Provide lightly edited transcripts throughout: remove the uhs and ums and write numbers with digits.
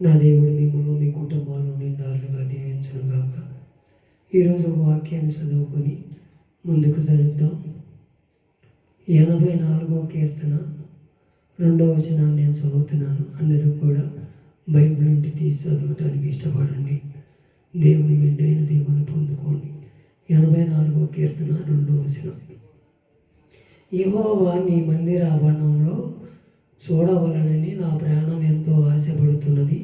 నా దేవుడు మిమ్మల్ని మీ కుటుంబాల్లో నిండాలుగా దీవించను గాక. ఈరోజు వాక్యాన్ని చదువుకొని ముందుకు జరుగుతాం. 84వ కీర్తన 2వ వచనాన్ని నేను చదువుతున్నాను. అందరూ కూడా బైబిల్ నుండి తీసి చదవటానికి ఇష్టపడండి. దేవుని మెండైన దేవుని పొందుకోండి. 84వ కీర్తన 2వ వచనం. యెహోవా నీ మందిర ఆవరణంలో చూడవలనని నా ప్రాణం ఎంతో ఆశపడుతున్నది.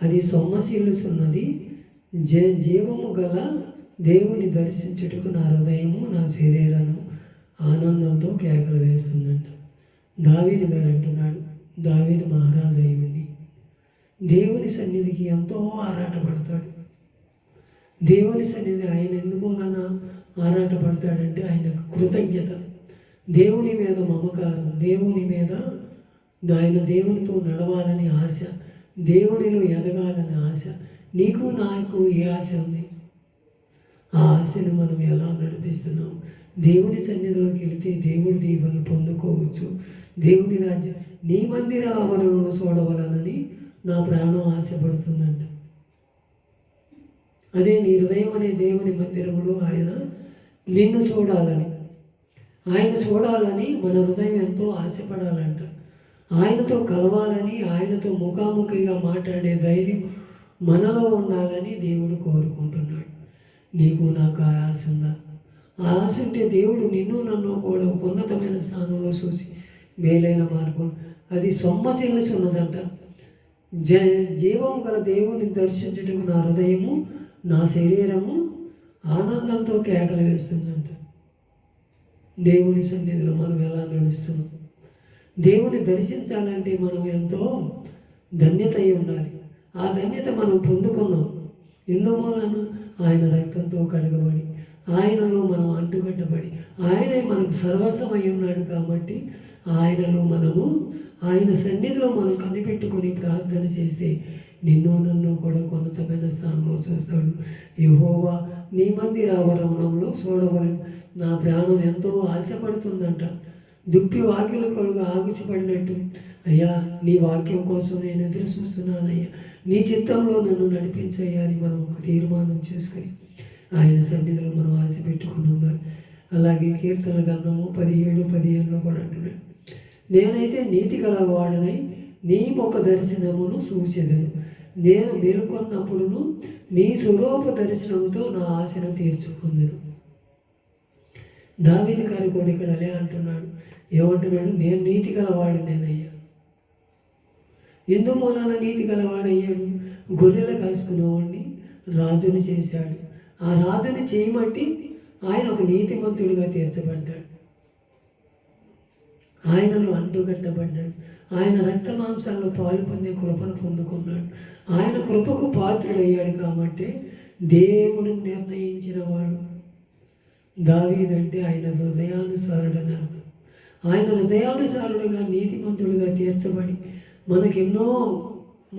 అది సొమ్మసిల్లుచున్నది. జీవము గల దేవుని దర్శించుటకు నా హృదయము నా శరీరము ఆనందంతో కేకలు వేస్తుందంట. దావీదు గారు అంటున్నాడు. దావీదు మహారాజు అయి ఉండి దేవుని సన్నిధికి ఎంతో ఆరాటపడతాడు. దేవుని సన్నిధి ఆయన ఎందుమూలన ఆరాటపడతాడంటే ఆయన కృతజ్ఞత, దేవుని మీద మమకారం, దేవుని మీద ఆయన దేవునితో నడవాలని ఆశ, దేవునిలో ఎదగాలని ఆశ. నీకు నాకు ఏ ఆశ ఉంది? ఆ ఆశను మనం ఎలా నడిపిస్తున్నాం? దేవుని సన్నిధిలోకి వెళితే దేవుడి దీవెనలు పొందుకోవచ్చు. దేవుని రాజ్యం నీ మందిర ఆవరణను చూడవలనని నా ప్రాణం ఆశపడుతుందంట. అదే నీ హృదయం అనే దేవుని మందిరములో ఆయన నిన్ను చూడాలని, ఆయన చూడాలని మన హృదయం ఎంతో ఆశపడాలంట. ఆయనతో కలవాలని, ఆయనతో ముఖాముఖిగా మాట్లాడే ధైర్యం మనలో ఉండాలని దేవుడు కోరుకుంటున్నాడు. నీకు నాకు ఆ ఆశ ఉందా? ఆ ఆశ ఉంటే దేవుడు నిన్ను నన్ను కూడా ఉన్నతమైన స్థానంలో చూసి మేలైన మార్గం అది సొమ్మసిల్లుచున్నదంట. జీవం గల దేవుని దర్శించుటకు నా హృదయము నా శరీరము ఆనందంతో కేకలు వేస్తుందంట. దేవుని సన్నిధిలో మనం ఎలా నడుస్తున్నాం? దేవుని దర్శించాలంటే మనం ఎంతో ధన్యత అయి ఉండాలి. ఆ ధన్యత మనం పొందుకున్నాం. ఎందువలన? ఆయన రక్తంతో కడగబడి, ఆయనలో మనం అంటుకట్టబడి, ఆయనే మనకు సర్వస్వమై ఉన్నాడు. కాబట్టి ఆయనలో మనము, ఆయన సన్నిధిలో మనం కనిపెట్టుకొని ప్రార్థన చేస్తే నిన్ను నన్ను కూడా ఉన్నతమైన స్థానంలో చూస్తాడు. యెహోవా నీ మందిర ఆవరణంలో చూడవలని నా ప్రాణం ఎంతో ఆశపడుతుందంట. దుప్పి వాక్యుల కొడుకు ఆగుచిపడినట్టు, అయ్యా నీ వాక్యం కోసం నేను ఎదురు చూస్తున్నానయ్యా, నీ చిత్తంలో నన్ను నడిపించయ్యా అని మనం ఒక తీర్మానం చేసుకొని ఆయన సన్నిధిలో మనం ఆశ పెట్టుకుని ఉండాలి. అలాగే కీర్తన గ్రంథము 17:15 కూడా అంటున్నాడు, నేనైతే నీతి గలవాడనై నీ ముఖ దర్శనమును సూచెదను. నేను మేలుకొన్నప్పుడును నీ స్వరూప దర్శనముతో నా ఆశను తీర్చుకుందును. దావీదు గారు కూడా ఇక్కడ అలే అంటున్నాడు. ఏమంటున్నాడు? నేను నీతి గలవాడినేనయ్యా. ఎందు మూలాన నీతి గలవాడయ్యాడు? గొర్రెలు కాసుకునేవాడిని రాజుని చేశాడు. ఆ రాజుని చేయమట్టి ఆయన ఒక నీతిమంతుడిగా తీర్చబడ్డాడు. ఆయనలో అంటుకట్టబడ్డాడు. ఆయన రక్త మాంసాల్లో పాలు పొందే కృపను పొందుకున్నాడు. ఆయన కృపకు పాత్రుడయ్యాడు. కాబట్టి దేవుడు నిర్ణయించిన వాడు దావీదు అంటే ఆయన హృదయానుసారుడని అర్థం. ఆయన హృదయానుసారుడుగా నీతిమంతుడిగా తీర్చబడి మనకెన్నో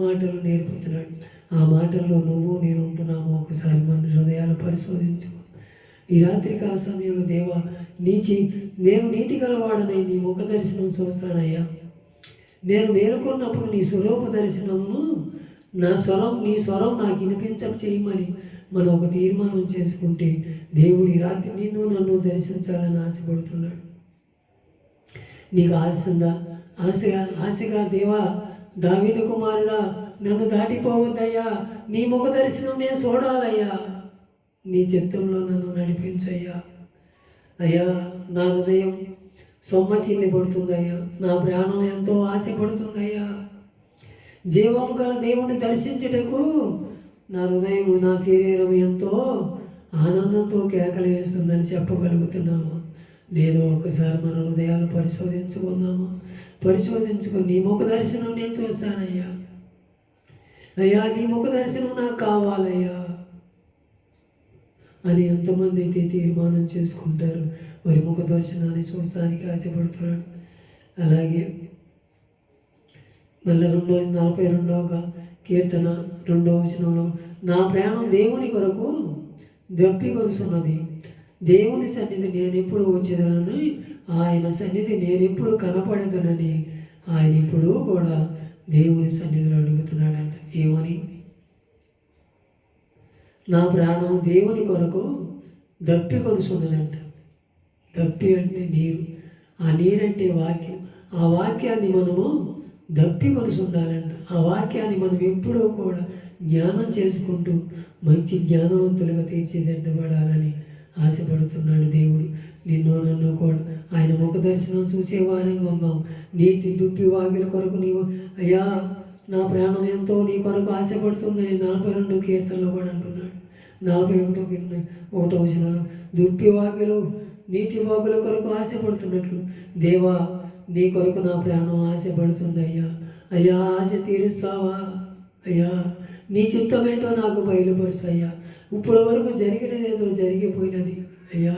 మాటలు నేర్పుతున్నాడు. ఆ మాటల్లో నువ్వు నేను ఉంటున్నాము. ఒకసారి మన హృదయాలు పరిశోధించుకో. ఈ రాత్రికాల సమయంలో దేవా నేను నీతి గలవాడనై నీ ముఖ దర్శనం చూస్తానయ్యా. నేను మేలుకున్నప్పుడు నీ స్వరూప దర్శనమును నీ స్వరం నాకు వినిపించ చేయమని మనం ఒక తీర్మానం చేసుకుంటే దేవుడు ఈ రాత్రి నిన్ను నన్ను దర్శించాలని ఆశపడుతున్నాడు. నీకు ఆశ ఉందా? ఆశగా దేవా దావీదు కుమారుడా నన్ను దాటిపోవద్దయ్యా, నీ ముఖ దర్శనం నేను చూడాలయ్యా, నీ చిత్తంలో నన్ను నడిపించయ్యా. అయ్యా నా హృదయం సొమ్మసిల్లిపడుతుందయ్యా, నా ప్రాణం ఎంతో ఆశపడుతుందయ్యా. జీవము గల దేవుని దర్శించుటకు నా హృదయం నా శరీరం ఎంతో ఆనందంతో కేకలు వేస్తుందని చెప్పగలుగుతున్నాము. లేదు ఒకసారి మన హృదయాలు పరిశోధించుకుందామా? పరిశోధించుకుని నీ ముఖ దర్శనం నేను చూస్తానయ్యా. అయ్యా నీ ముఖ దర్శనం నాకు కావాలయ్యా అని ఎంతమంది అయితే తీర్మానం చేసుకుంటారు. వారి ముఖ దర్శనాన్ని చూస్తానికి ఆశపడతాడు. అలాగే మళ్ళీ 42వ కీర్తన 2వ వచనంలో నా ప్రాణం దేవుని కొరకు దప్పి కొరుస్తున్నది. దేవుని సన్నిధి నేను ఎప్పుడు వచ్చేదనని, ఆయన సన్నిధి నేను ఎప్పుడు కనపడేదనని ఆయన ఇప్పుడు కూడా దేవుని సన్నిధిలో అడుగుతున్నాడంట. ఏమని? నా ప్రాణం దేవుని కొరకు దప్పి కొలుసున్నదంట. దప్పి అంటే నీరు, ఆ నీరంటే వాక్యం. ఆ వాక్యాన్ని మనము దప్పి కొలుసు ఉండాలంట. ఆ వాక్యాన్ని మనం ఎప్పుడూ కూడా జ్ఞానం చేసుకుంటూ మంచి జ్ఞానవంతులుగా తీర్చిదిద్దబడాలని ఆశపడుతున్నాడు దేవుడు. నిన్ను నన్ను కూడా ఆయన ముఖ దర్శనం చూసే వారంగా ఉందాం. నీటి దుప్పి వాకిల కొరకు నీవు అయ్యా నా ప్రాణం ఎంతో నీ కొరకు ఆశపడుతుందని 42 కీర్తనలో కూడా అంటున్నాడు. 41 వచనంలో దుప్పి వాకిలు నీటి వాకుల కొరకు ఆశపడుతున్నట్లు దేవా నీ కొరకు నా ప్రాణం ఆశపడుతుంది అయ్యా. అయ్యా ఆశ తీరుస్తావా అయ్యా? నీ చిత్తమేంటో నాకు బయలుపరుస్తాయ్యా. ఇప్పటి వరకు జరిగినదేదో జరిగిపోయినది అయ్యా.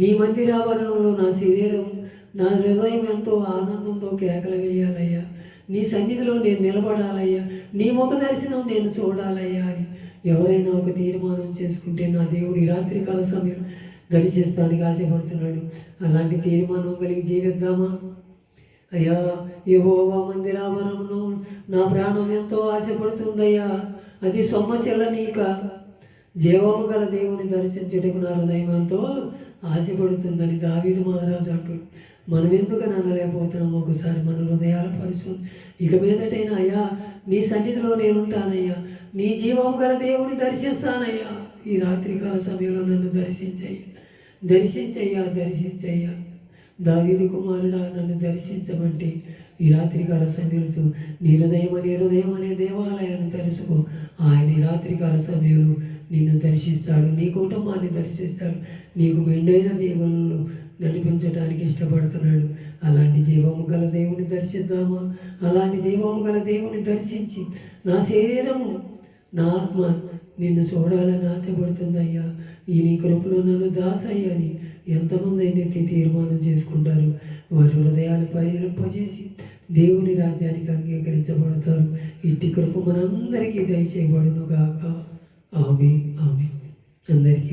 నీ మందిరావరణంలో నా శరీరం నా హృదయం ఎంతో ఆనందంతో కేకలు వేయాలయ్యా. నీ సన్నిధిలో నేను నిలబడాలయ్యా. నీ ముఖ దర్శనం నేను చూడాలయ్యా అని ఎవరైనా ఒక తీర్మానం చేసుకుంటే నా దేవుడు ఈ రాత్రికాల సమయం దర్శిస్తానికి ఆశపడుతున్నాడు. అలాంటి తీర్మానం కలిగి జీవిద్దామా? అయ్యా యెహోవా మందిరావరణంలో నా ప్రాణం ఎంతో ఆశపడుతుందయ్యా. అది సొమ్మ చెల్లనీక జీవము గల దేవుని దర్శించుటకు నా హృదయం ఎంతో ఆశపడుతుందని దావీదు మహారాజు అంటాడు. మనం ఎందుకని అనలేకపోతున్నాం? ఒకసారి మన హృదయాల పరిశోధన. ఇక మీదటైనా అయ్యా నీ సన్నిధిలో నేనుంటానయ్యా. నీ జీవం గల దేవుని దర్శిస్తానయ్యా. ఈ రాత్రికాల సమయంలో నన్ను దర్శించయ్యా. దావీదు కుమారుడా నన్ను దర్శించమంటే ఈ రాత్రికాల సమయంలో నీ హృదయం అనే దేవాలయాన్ని తెలుసుకో. ఆయన ఈ రాత్రికాల సమయంలో నిన్ను దర్శిస్తాడు, నీ కుటుంబాన్ని దర్శిస్తాడు, నీకు మెండైన దేవుళ్ళు నడిపించడానికి ఇష్టపడుతున్నాడు. అలాంటి జీవము గల దేవుని దర్శిద్దామా? అలాంటి జీవము గల దేవుని దర్శించి నా శరీరము నా ఆత్మ నిన్ను చూడాలని ఆశపడుతుందయ్యా. ఈ నీ కృపలో నన్ను దాసయ్యని ఎంతమంది అయితే తీర్మానం చేసుకుంటారు వారి హృదయాలు పరిలింపజేసి దేవుని రాజ్యానికి అంగీకరించబడతారు. ఇట్టి కృప మనందరికీ దయచేయబడును గాక. ఆమేన్. అందరికీ